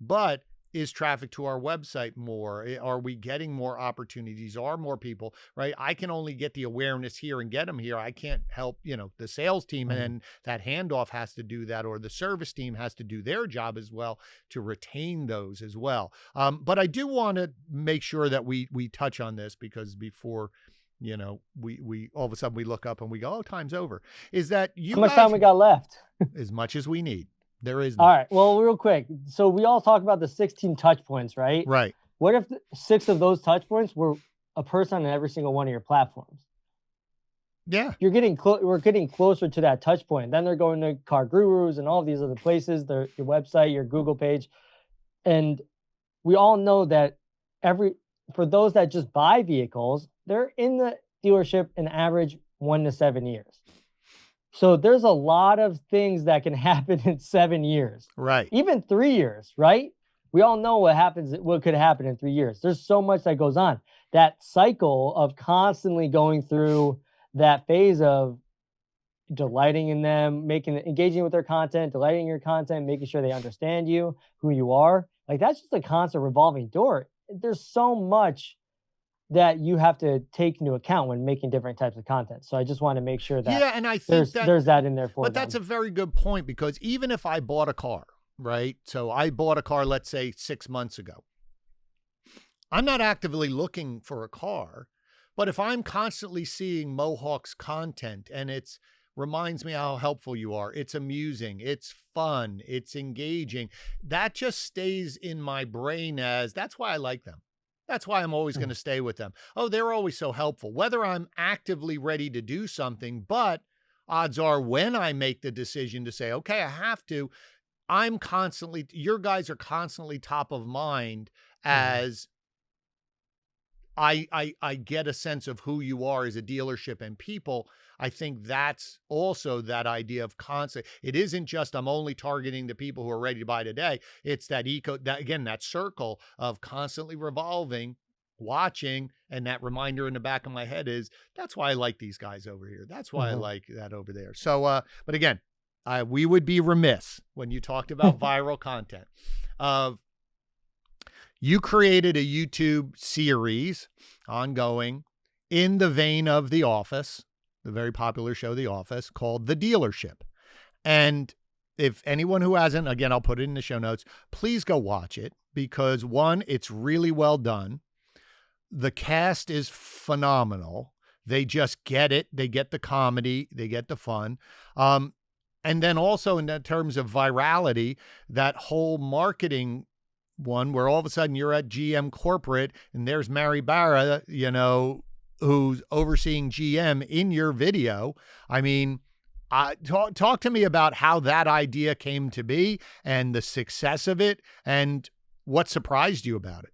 Speaker 1: but is traffic to our website more? Are we getting more opportunities? Are more people, right? I can only get the awareness here and get them here. I can't help, the sales team and that handoff has to do that, or the service team has to do their job as well to retain those as well. But I do want to make sure that we touch on this because before, we all of a sudden we look up and we go, oh, time's over. Is that you?
Speaker 2: How much time we got left?
Speaker 1: As much as we need. There is.
Speaker 2: All right. Well, real quick. So we all talk about the 16 touch points, right?
Speaker 1: Right.
Speaker 2: What if 6 of those touch points were a person on every single one of your platforms?
Speaker 1: Yeah.
Speaker 2: We're getting closer to that touch point. Then they're going to Car Gurus and all these other places, your website, your Google page. And we all know that for those that just buy vehicles, they're in the dealership an average 1 to 7 years. So there's a lot of things that can happen in 7 years.
Speaker 1: Right.
Speaker 2: Even 3 years, right? We all know what could happen in 3 years. There's so much that goes on. That cycle of constantly going through that phase of delighting in them, engaging with their content, delighting in your content, making sure they understand you, who you are. Like that's just a constant revolving door. There's so much that you have to take into account when making different types of content. So I just want to make sure that
Speaker 1: and I think
Speaker 2: there's that in there for
Speaker 1: But
Speaker 2: them.
Speaker 1: that's a very good point because even if I bought a car, right? So I bought a car, let's say 6 months ago. I'm not actively looking for a car, but if I'm constantly seeing Mohawk's content and it reminds me how helpful you are, it's amusing, it's fun, it's engaging, that just stays in my brain that's why I like them. That's why I'm always going to stay with them. Oh, they're always so helpful, whether I'm actively ready to do something, but odds are when I make the decision to say, okay, I have to, your guys are constantly top of mind as I get a sense of who you are as a dealership and people. I think that's also that idea of constant. It isn't just I'm only targeting the people who are ready to buy today. It's that that circle of constantly revolving, watching, and that reminder in the back of my head is that's why I like these guys over here. That's why I like that over there. So, but again, we would be remiss when you talked about viral content of you created a YouTube series ongoing in the vein of The Office, the very popular show, The Office, called The Dealership. And if anyone who hasn't, again, I'll put it in the show notes, please go watch it because one, it's really well done. The cast is phenomenal. They just get it. They get the comedy. They get the fun. And then also in terms of virality, that whole marketing one where all of a sudden you're at GM corporate and there's Mary Barra, who's overseeing GM in your video. I mean, Talk to me about how that idea came to be and the success of it and what surprised you about it.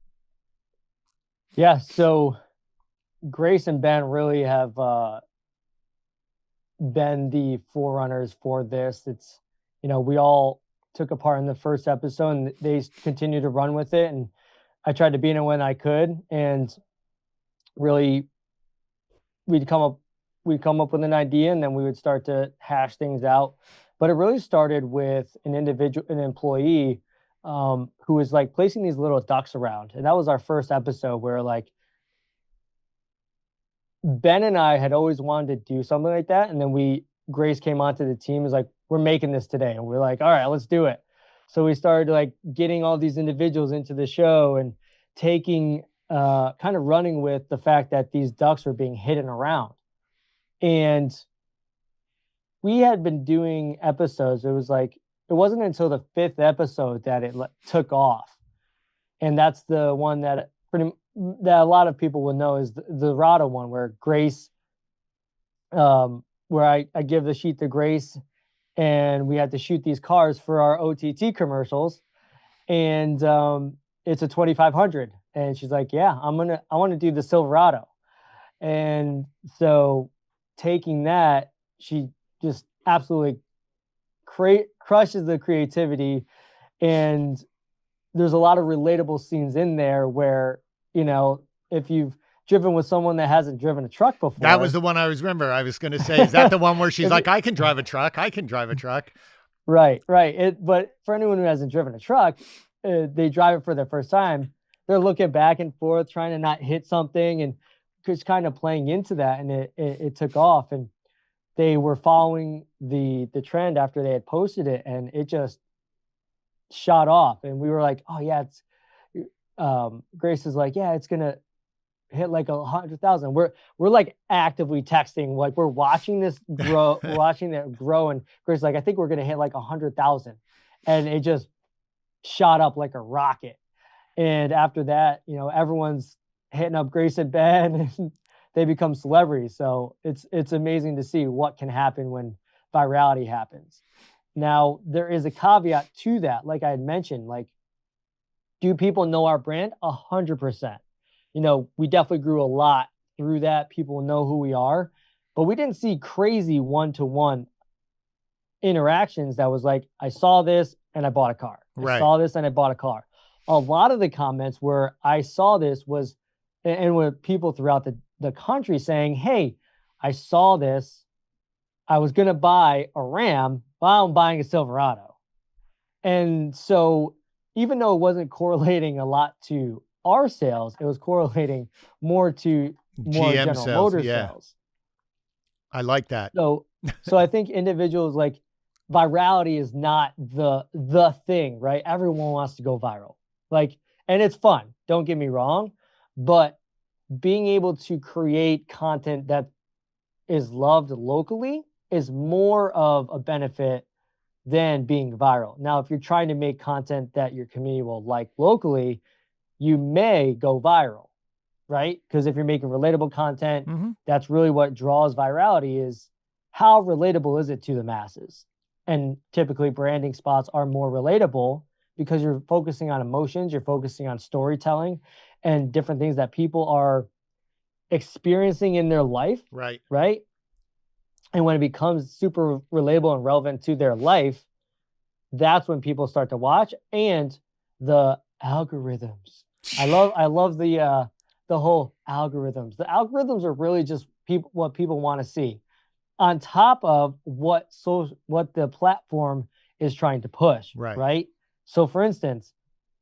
Speaker 2: Yeah, so Grace and Ben really have been the forerunners for this. It's, we all took a part in the first episode and they continue to run with it. And I tried to be in it when I could. And really, we'd come up with an idea and then we would start to hash things out. But it really started with an employee who was like placing these little ducks around. And that was our first episode where like Ben and I had always wanted to do something like that. And then Grace came onto the team, was like, we're making this today. And we're like, all right, let's do it. So we started like getting all these individuals into the show and taking, kind of running with the fact that these ducks were being hidden around. And we had been doing episodes. It wasn't until the 5th episode that it took off. And that's the one that a lot of people will know is the Rada one, where Grace, where I give the sheet to Grace and we had to shoot these cars for our OTT commercials. And it's a 2500. And she's like, yeah, I want to do the Silverado. And so taking that, she just absolutely crushes the creativity. And there's a lot of relatable scenes in there where, if you've driven with someone that hasn't driven a truck before.
Speaker 1: That was the one I remember. I was going to say, is that the one where she's like, I can drive a truck. I can drive a truck.
Speaker 2: Right. But for anyone who hasn't driven a truck, they drive it for their first time. They're looking back and forth, trying to not hit something and just kind of playing into that. And it took off, and they were following the trend after they had posted it, and it just shot off. And we were like, oh yeah, Grace is like, yeah, it's going to hit like 100,000. We're like actively texting, like we're watching this grow, watching that grow. And Grace is like, I think we're going to hit like 100,000. And it just shot up like a rocket. And after that, everyone's hitting up Grace and Ben and they become celebrities. So it's amazing to see what can happen when virality happens. Now, there is a caveat to that. Like I had mentioned, like, do people know our brand? 100%. We definitely grew a lot through that. People know who we are, but we didn't see crazy one-to-one interactions that was like, I saw this and I bought a car.
Speaker 1: Right.
Speaker 2: I saw this and I bought a car. A lot of the comments where I saw this was, and with people throughout the country saying, hey, I saw this. I was going to buy a Ram, but I'm buying a Silverado. And so even though it wasn't correlating a lot to our sales, it was correlating more to more
Speaker 1: GM
Speaker 2: General
Speaker 1: sales,
Speaker 2: Motors
Speaker 1: yeah.
Speaker 2: sales.
Speaker 1: I like that.
Speaker 2: So I think individuals, like, virality is not the thing, right? Everyone wants to go viral. Like, and it's fun, don't get me wrong, but being able to create content that is loved locally is more of a benefit than being viral. Now, if you're trying to make content that your community will like locally, you may go viral, right? Because if you're making relatable content, that's really what draws virality, is how relatable is it to the masses? And typically branding spots are more relatable because you're focusing on emotions, you're focusing on storytelling and different things that people are experiencing in their life.
Speaker 1: Right.
Speaker 2: Right. And when it becomes super relatable and relevant to their life, that's when people start to watch. And the algorithms. I love the whole algorithms. The algorithms are really just what people want to see, on top of what the platform is trying to push. Right. So for instance,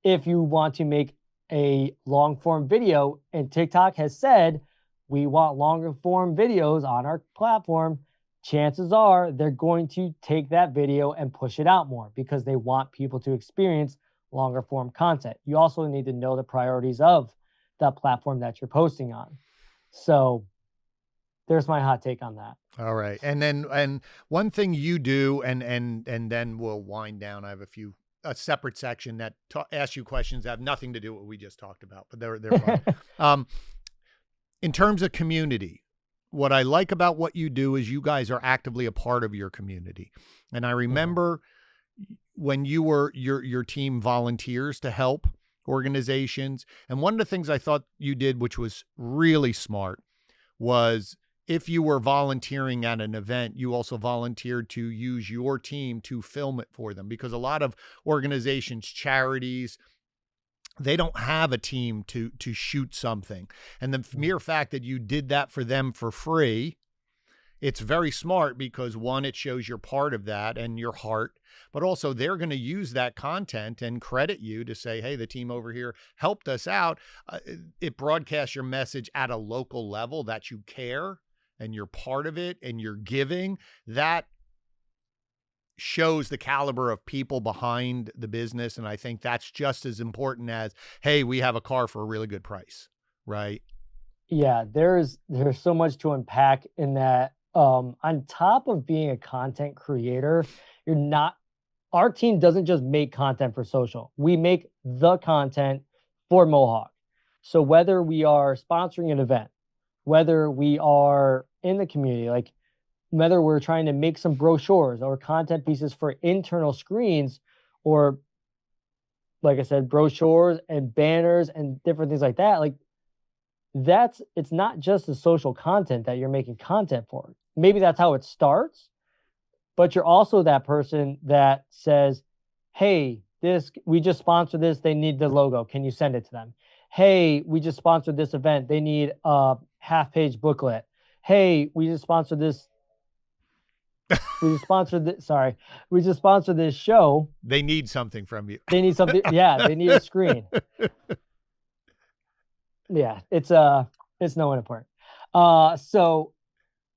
Speaker 2: if you want to make a long form video and TikTok has said, we want longer form videos on our platform, chances are they're going to take that video and push it out more because they want people to experience longer form content. You also need to know the priorities of that platform that you're posting on. So there's my hot take on that.
Speaker 1: All right. And one thing you do, and then we'll wind down. I have a separate section that asks you questions that have nothing to do with what we just talked about, but they're fun. In terms of community, what I like about what you do is you guys are actively a part of your community. And I remember when you were your team volunteers to help organizations. And one of the things I thought you did, which was really smart, was if you were volunteering at an event, you also volunteered to use your team to film it for them, because a lot of organizations, charities, they don't have a team to shoot something. And the mere fact that you did that for them for free, it's very smart, because one, it shows you're part of that and your heart, but also they're going to use that content and credit you to say, hey, the team over here helped us out. It broadcasts your message at a local level that you care and you're part of it and you're giving. That shows the caliber of people behind the business. And I think that's just as important as, hey, we have a car for a really good price, right?
Speaker 2: Yeah, there's so much to unpack in that. On top of being a content creator, our team doesn't just make content for social. We make the content for Mohawk. So whether we are sponsoring an event, whether we are in the community, like whether we're trying to make some brochures or content pieces for internal screens, or like I said, brochures and banners and different things like that, like it's not just the social content that you're making content for. Maybe that's how it starts, but you're also that person that says, hey, we just sponsored this, they need the logo, can you send it to them? Hey, we just sponsored this event, they need a half-page booklet. Hey, we just sponsored this show.
Speaker 1: They need something from you.
Speaker 2: They need something. Yeah, they need a screen. Yeah, it's no one important. So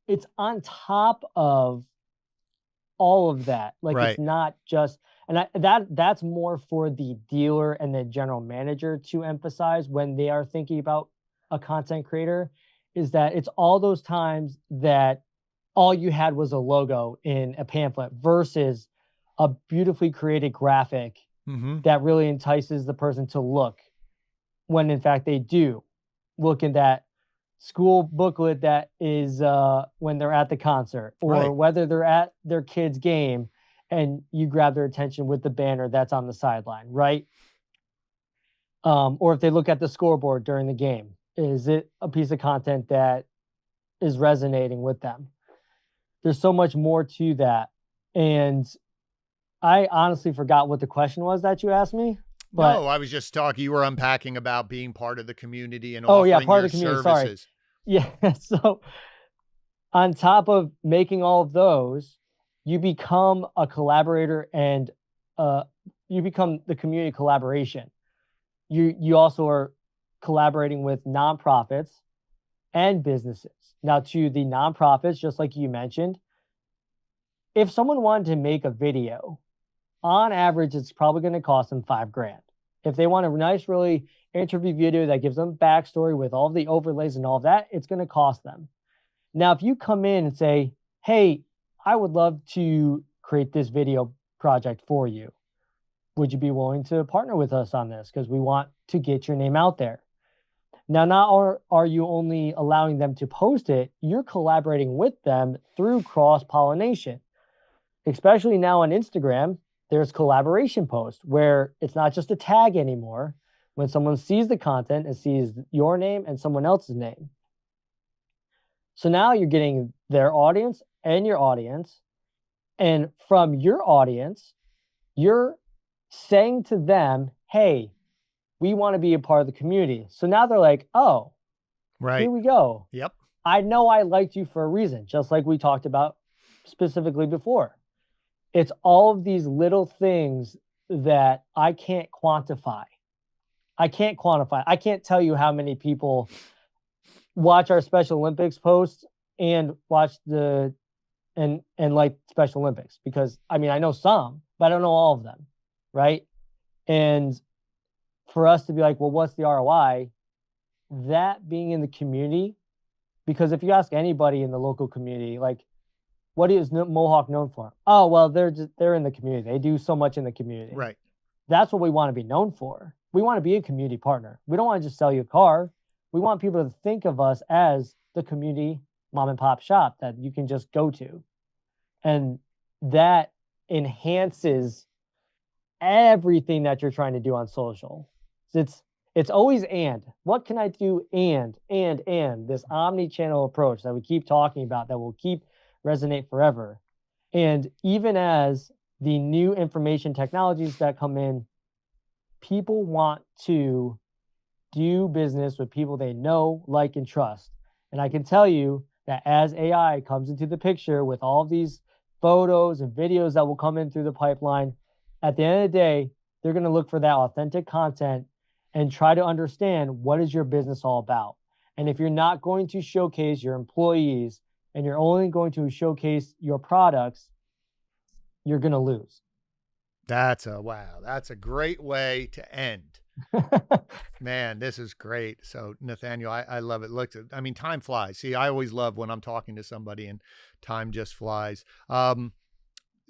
Speaker 2: it's on top of all of that. Like,
Speaker 1: right.
Speaker 2: It's not just, and that's more for the dealer and the general manager to emphasize when they are thinking about a content creator, is that it's all those times that all you had was a logo in a pamphlet versus a beautifully created graphic that really entices the person to look, when in fact they do look in that school booklet that is when they're at the concert, or
Speaker 1: right.
Speaker 2: whether they're at their kid's game and you grab their attention with the banner that's on the sideline, right? Or if they look at the scoreboard during the game, is it a piece of content that is resonating with them? There's so much more to that. And I honestly forgot what the question was that you asked me. But
Speaker 1: no, I was just talking. You were unpacking about being part of the community and
Speaker 2: part
Speaker 1: your
Speaker 2: of the community.
Speaker 1: services.
Speaker 2: Sorry. Yeah. So on top of making all of those, you become a collaborator, and you become the community collaboration. You also are collaborating with nonprofits and businesses. Now, to the nonprofits, just like you mentioned, if someone wanted to make a video, on average, it's probably going to cost them $5,000. If they want a nice, really interview video that gives them backstory with all the overlays and all of that, it's going to cost them. Now, if you come in and say, hey, I would love to create this video project for you, would you be willing to partner with us on this? Because we want to get your name out there. Now, not are you only allowing them to post it, you're collaborating with them through cross-pollination. Especially now on Instagram, there's collaboration posts where it's not just a tag anymore. When someone sees the content, it sees your name and someone else's name. So now you're getting their audience and your audience. And from your audience, you're saying to them, hey, we want to be a part of the community. So now they're like, oh,
Speaker 1: right,
Speaker 2: here we go.
Speaker 1: Yep.
Speaker 2: I know I liked you for a reason, just like we talked about specifically before. It's all of these little things that I can't quantify. I can't tell you how many people watch our Special Olympics posts and watch and like Special Olympics, because I mean, I know some, but I don't know all of them, right? And for us to be like, well, what's the ROI? That being in the community, because if you ask anybody in the local community, like, what is Mohawk known for? Oh, well, they're in the community. They do so much in the community.
Speaker 1: Right.
Speaker 2: That's what we want to be known for. We want to be a community partner. We don't want to just sell you a car. We want people to think of us as the community mom and pop shop that you can just go to. And that enhances everything that you're trying to do on social. It's always and. What can I do and this omni-channel approach that we keep talking about that will keep resonate forever. And even as the new information technologies that come in, people want to do business with people they know, like, and trust. And I can tell you that as AI comes into the picture with all of these photos and videos that will come in through the pipeline, at the end of the day, they're going to look for that authentic content and try to understand what is your business all about. And if you're not going to showcase your employees and you're only going to showcase your products, you're going to lose.
Speaker 1: That's a great way to end. Man, this is great. So Nathanael, I love it. Look, I mean, time flies. See, I always love when I'm talking to somebody and time just flies.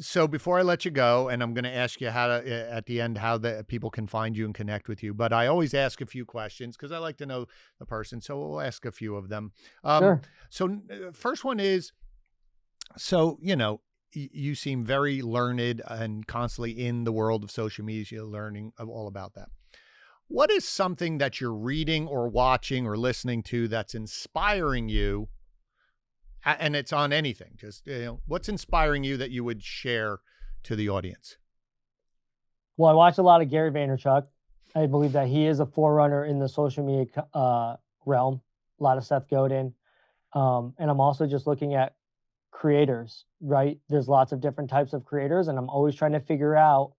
Speaker 1: So before I let you go, and I'm going to ask you how to, at the end, how the people can find you and connect with you, but I always ask a few questions because I like to know the person. So we'll ask a few of them.
Speaker 2: Sure.
Speaker 1: So first one is, so, you know, you seem very learned and constantly in the world of social media, learning all about that. What is something that you're reading or watching or listening to that's inspiring you? And it's on anything. Just, you know, what's inspiring you that you would share to the audience?
Speaker 2: Well, I watch a lot of Gary Vaynerchuk. I believe that he is a forerunner in the social media realm. A lot of Seth Godin. And I'm also just looking at creators, right? There's lots of different types of creators, and I'm always trying to figure out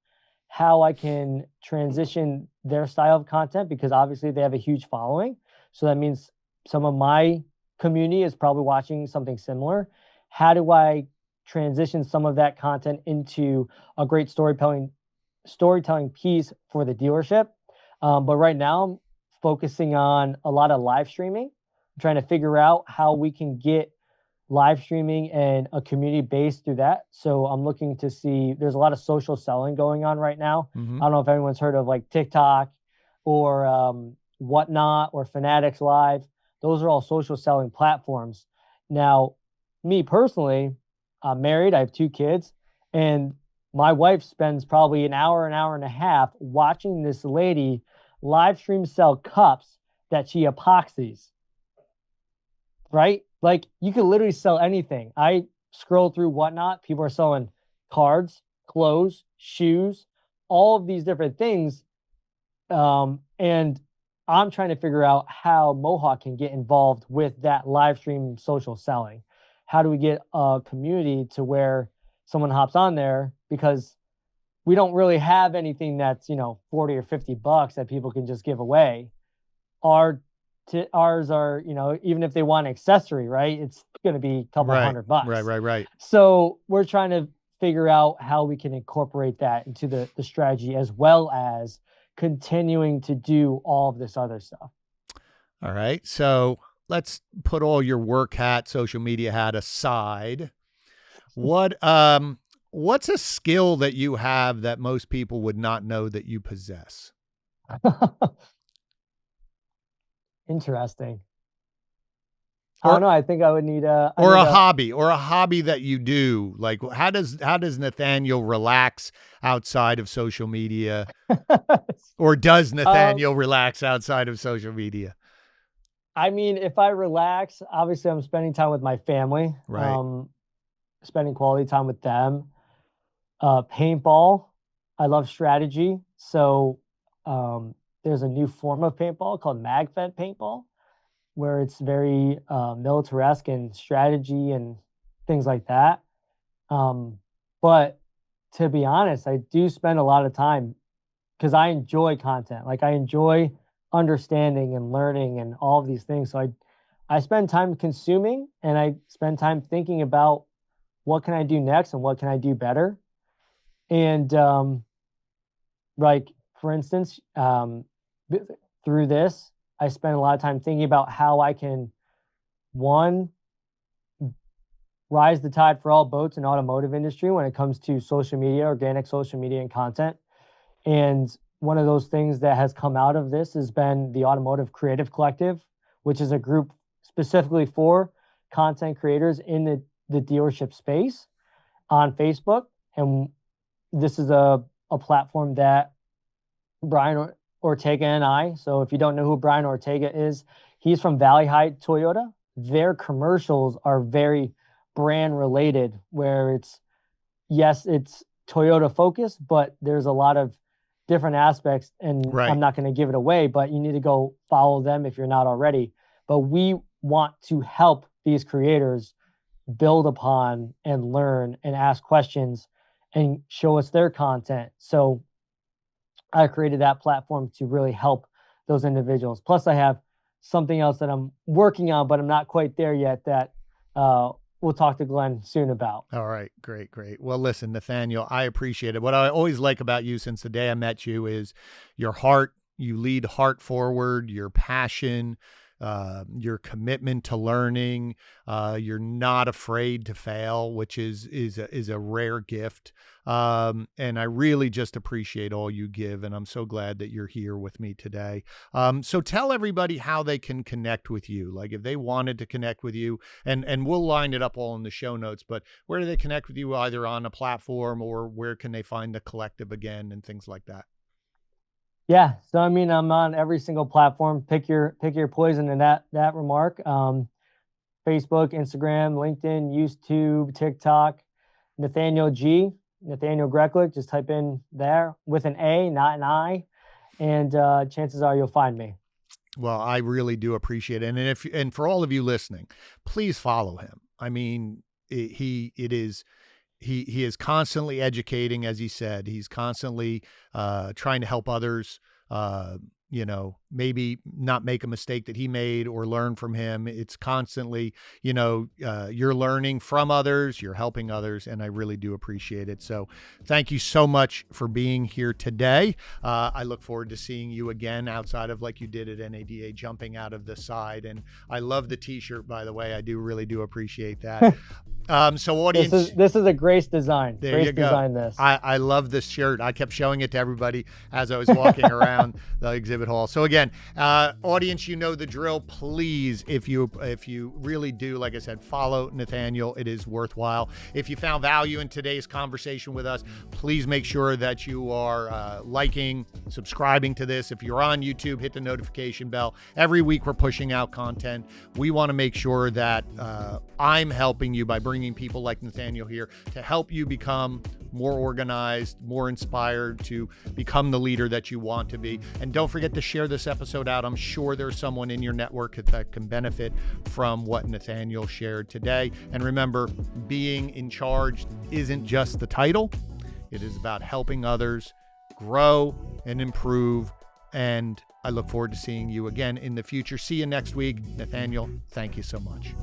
Speaker 2: how I can transition their style of content, because obviously they have a huge following. So that means some of my community is probably watching something similar. How do I transition some of that content into a great storytelling piece for the dealership? But right now I'm focusing on a lot of live streaming. I'm trying to figure out how we can get live streaming and a community base through that. So I'm looking to see, there's a lot of social selling going on right now.
Speaker 1: Mm-hmm.
Speaker 2: I don't know if anyone's heard of like TikTok or Whatnot or Fanatics Live. Those are all social selling platforms. Now, me personally, I'm married, I have 2 kids, and my wife spends probably an hour and a half watching this lady live stream sell cups that she epoxies. Right? Like, you could literally sell anything. I scroll through Whatnot, people are selling cards, clothes, shoes, all of these different things. And I'm trying to figure out how Mohawk can get involved with that live stream social selling. How do we get a community to where someone hops on there, because we don't really have anything that's, you know, 40 or 50 bucks that people can just give away. Ours are, you know, even if they want an accessory, right, it's going to be a couple $100.
Speaker 1: Right.
Speaker 2: So we're trying to figure out how we can incorporate that into the strategy, as well as continuing to do all of this other stuff.
Speaker 1: All right. So let's put all your work hat, social media hat aside. What's a skill that you have that most people would not know that you possess?
Speaker 2: Interesting. I don't know. I think I would need a
Speaker 1: hobby that you do. Like, how does Nathanael relax outside of social media, or does Nathanael relax outside of social media?
Speaker 2: I mean, if I relax, obviously I'm spending time with my family,
Speaker 1: right?
Speaker 2: Spending quality time with them. Paintball. I love strategy. So there's a new form of paintball called Magfed paintball, where it's very militaresque and strategy and things like that. But to be honest, I do spend a lot of time because I enjoy content. Like, I enjoy understanding and learning and all of these things. So I spend time consuming, and I spend time thinking about what can I do next and what can I do better. And like, for instance, through this, I spend a lot of time thinking about how I can, one, rise the tide for all boats in automotive industry when it comes to social media, organic social media and content. And one of those things that has come out of this has been the Automotive Creative Collective, which is a group specifically for content creators in the dealership space on Facebook. And this is a platform that Brian Ortega and I, so if you don't know who Brian Ortega is, he's from Valley High Toyota. Their commercials are very brand related, where it's Toyota focused, but there's a lot of different aspects, and
Speaker 1: Right.
Speaker 2: I'm not going to give it away, but you need to go follow them if you're not already. But we want to help these creators build upon and learn and ask questions and show us their content. So I created that platform to really help those individuals. Plus, I have something else that I'm working on, but I'm not quite there yet, that we'll talk to Glenn soon about.
Speaker 1: All right. Great. Well, listen, Nathanael, I appreciate it. What I always like about you since the day I met you is your heart. You lead heart forward, your passion, your commitment to learning. You're not afraid to fail, which is a rare gift. And I really just appreciate all you give. And I'm so glad that you're here with me today. So tell everybody how they can connect with you. Like if they wanted to connect with you, and we'll line it up all in the show notes, but where do they connect with you, either on a platform, or where can they find the collective again and things like that?
Speaker 2: Yeah. So, I mean, I'm on every single platform. Pick your poison in that remark. Facebook, Instagram, LinkedIn, YouTube, TikTok, Nathanael Greklek. Just type in there with an A, not an I, and chances are you'll find me.
Speaker 1: Well, I really do appreciate it. And for all of you listening, please follow him. I mean, he is constantly educating, as he said. He's constantly trying to help others, maybe not make a mistake that he made or learn from him. It's constantly, you're learning from others, you're helping others, and I really do appreciate it. So thank you so much for being here today. I look forward to seeing you again outside of, like you did at NADA, jumping out of the side. And I love the t-shirt, by the way. I really do appreciate that. So audience,
Speaker 2: this is a Grace design.
Speaker 1: There
Speaker 2: Grace
Speaker 1: you go.
Speaker 2: designed this.
Speaker 1: I love this shirt. I kept showing it to everybody as I was walking around the exhibit hall. So again, audience, you know the drill. Please, if you really do, like I said, follow Nathanael. It is worthwhile. If you found value in today's conversation with us, please make sure that you are liking, subscribing to this. If you're on YouTube, hit the notification bell. Every week we're pushing out content. We want to make sure that I'm helping you by bringing people like Nathanael here to help you become more organized, more inspired, to become the leader that you want to be. And don't forget to share this episode out. I'm sure there's someone in your network that can benefit from what Nathanael shared today. And remember, being in charge isn't just the title. It is about helping others grow and improve. And I look forward to seeing you again in the future. See you next week. Nathanael, thank you so much.